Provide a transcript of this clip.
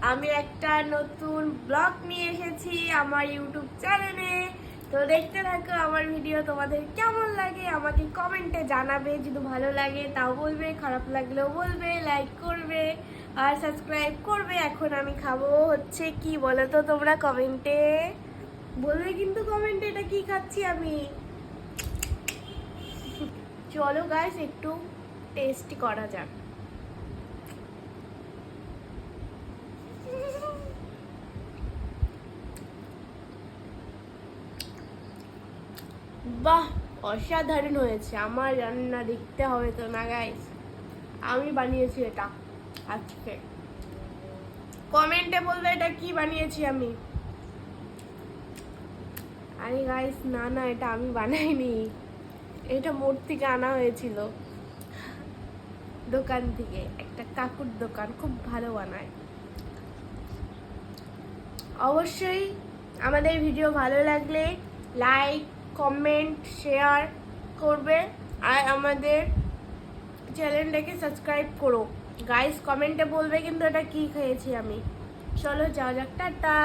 আমি একটা নতুন ব্লগ নিয়ে এসেছি আমার ইউটিউব চ্যানেলে। তো দেখতে থাকো আমার ভিডিও। তোমাদের কেমন লাগে আমাকে কমেন্টে জানাবে। যদি ভালো লাগে তাও বলবে, খারাপ লাগলেও বলবে, লাইক করবে আর সাবস্ক্রাইব করবে। এখন আমি খাবো হচ্ছে কি বলো তো তোমরা কমেন্টে বলবে, কিন্তু কমেন্টে এটা কি খাচ্ছি আমি। চলো গাইস একটু টেস্টি করা যাক। বাহ, অসাধারণ হয়েছে। আমার রান্না দেখতে হবে তো না গাইস, আমি বানিয়েছি এটা আজকে। কমেন্টে বলবে এটা কি বানিয়েছি আমি। আরে গাইস না না, এটা আমি বানাইনি, এটা মোড় থেকে আনা হয়েছিল, দোকান থেকে। একটা কাকুর দোকান, খুব ভালো বানায়। অবশ্যই আমাদের ভিডিও ভালো লাগলে লাইক, কমেন্ট, শেয়ার করবে আর আমাদের চ্যানেলটাকে সাবস্ক্রাইব করো গাইস। কমেন্টে বলবে কিন্তু এটা কি খেয়েছি আমি। চলো যাওয়া যাক, টাটা।